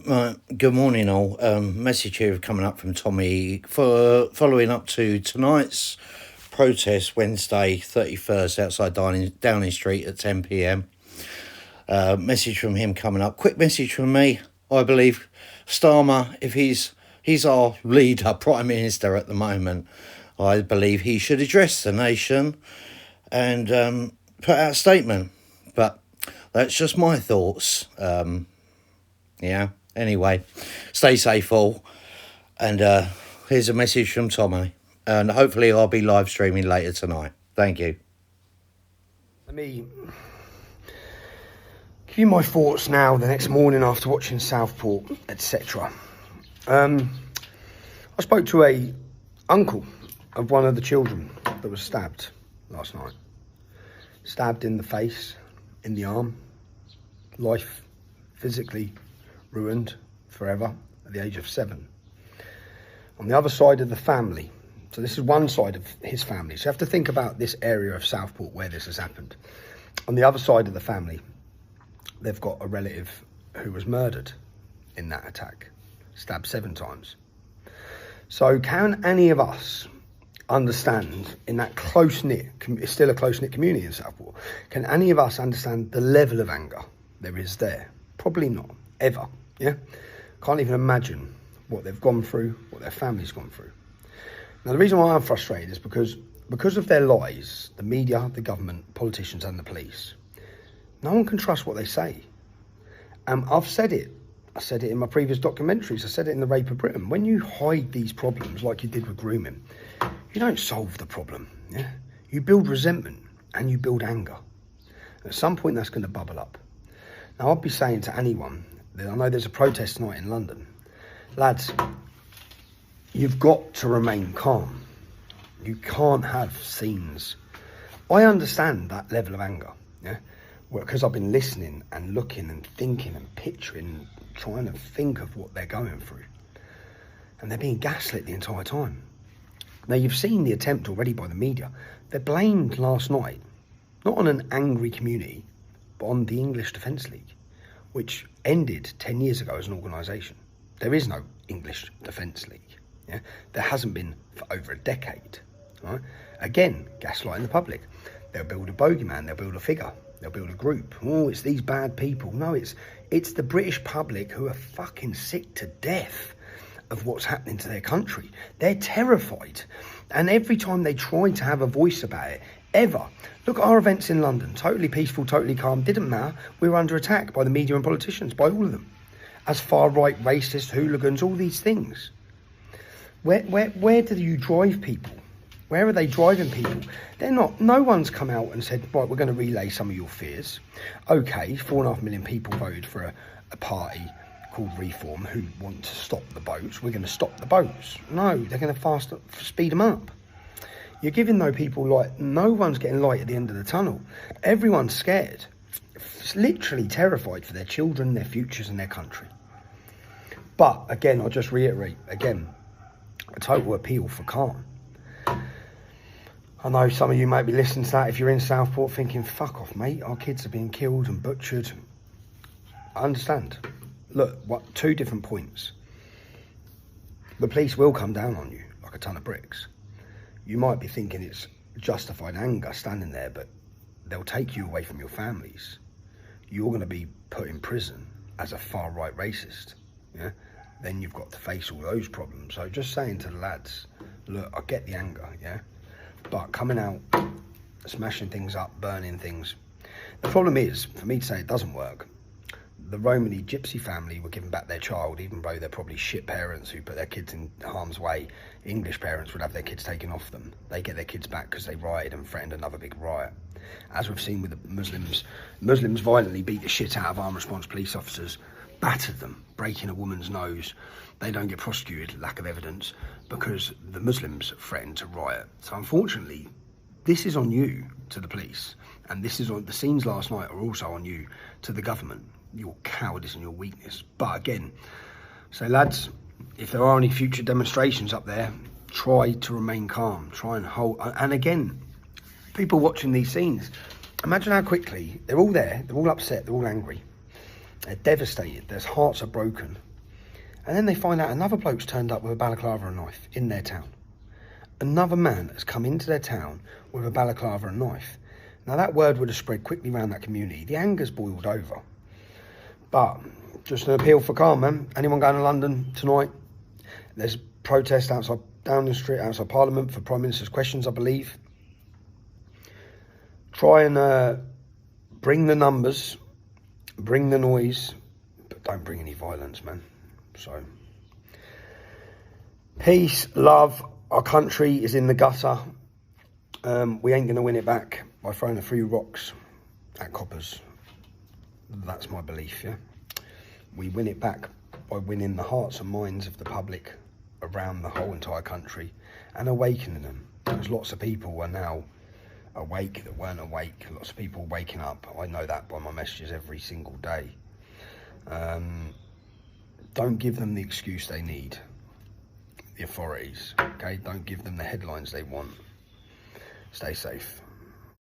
Good morning, all. Message here coming up from Tommy for following up to tonight's protest, Wednesday 31st, outside Downing Street at 10 p.m. Message from him coming up. Quick message from me. I believe Starmer, if he's our leader, Prime Minister at the moment, I believe he should address the nation and put out a statement. But that's just my thoughts. Yeah. Anyway, stay safe all. And here's a message from Tommy. And hopefully I'll be live streaming later tonight. Thank you. Let me give you my thoughts now, the next morning after watching Southport, etc. I spoke to a uncle of one of the children that was stabbed last night. Stabbed in the face, in the arm, life physically ruined forever at the age of 7. On the other side of the family, so this is one side of his family, so you have to think about this area of Southport where this has happened. On the other side of the family, they've got a relative who was murdered in that attack, stabbed 7 times. So can any of us understand, in that close-knit, it's still a close-knit community in Southport, can any of us understand the level of anger there is there? Probably not, ever. Yeah, can't even imagine what they've gone through, what their family's gone through. Now, the reason why I'm frustrated is because of their lies, the media, the government, politicians and the police, no one can trust what they say. I've said it. I said it in my previous documentaries. I said it in The Rape of Britain. When you hide these problems like you did with grooming, you don't solve the problem. Yeah, you build resentment and you build anger. And at some point, that's going to bubble up. Now, I'd be saying to anyone, I know there's a protest tonight in London. Lads, you've got to remain calm. You can't have scenes. I understand that level of anger, yeah? Because I've been listening and looking and thinking and picturing, trying to think of what they're going through. And they're being gaslit the entire time. Now, you've seen the attempt already by the media. They blamed last night, not on an angry community, but on the English Defence League, which ended 10 years ago as an organisation. There is no English Defence League. Yeah? There hasn't been for over a decade. Right? Again, gaslighting the public. They'll build a bogeyman, they'll build a figure, they'll build a group. Oh, it's these bad people. No, it's the British public who are fucking sick to death of what's happening to their country. They're terrified. And every time they try to have a voice about it, ever. Look at our events in London, totally peaceful, totally calm, didn't matter. We were under attack by the media and politicians, by all of them. As far-right, racist, hooligans, all these things. Where do you drive people? Where are they driving people? They're not, no one's come out and said, right, we're going to relay some of your fears. Okay, 4.5 million people voted for a party called Reform who want to stop the boats. We're going to stop the boats. No, they're going to speed them up. You're giving those people light. No one's getting light at the end of the tunnel. Everyone's scared. It's literally terrified for their children, their futures and their country. But again, I'll just reiterate, again, a total appeal for calm. I know some of you might be listening to that if you're in Southport thinking, fuck off, mate, our kids are being killed and butchered. I understand. Look, 2 different points. The police will come down on you like a ton of bricks. You might be thinking it's justified anger standing there, but they'll take you away from your families. You're going to be put in prison as a far-right racist. Yeah? Then you've got to face all those problems. So just saying to the lads, look, I get the anger, yeah? But coming out, smashing things up, burning things. The problem is, for me to say it doesn't work, the Romany gypsy family were giving back their child, even though they're probably shit parents who put their kids in harm's way. English parents would have their kids taken off them. They get their kids back because they rioted and threatened another big riot. As we've seen with the Muslims violently beat the shit out of armed response police officers, battered them, breaking a woman's nose. They don't get prosecuted, lack of evidence, because the Muslims threatened to riot. So unfortunately, this is on you to the police, and this is on the scenes last night are also on you to the government. Your cowardice and your weakness. But again, so lads, if there are any future demonstrations up there, try to remain calm, try and hold. And again, people watching these scenes, imagine how quickly they're all there, they're all upset, they're all angry, they're devastated, their hearts are broken, And then they find out another bloke's turned up with a balaclava and knife in their town. Another man has come into their town with a balaclava and knife. Now that word would have spread quickly around that community. The anger's boiled over. But just an appeal for calm, man. Anyone going to London tonight? There's protest outside, down the street, outside Parliament for Prime Minister's questions, I believe. Try and bring the numbers, bring the noise, but don't bring any violence, man. So, peace, love. Our country is in the gutter. We ain't going to win it back by throwing a few rocks at coppers. That's my belief, yeah. We win it back by winning the hearts and minds of the public around the whole entire country and awakening them. There's lots of people are now awake that weren't awake. Lots of people waking up. I know that by my messages every single day. Don't give them the excuse they need, the authorities, okay? Don't give them the headlines they want. Stay safe.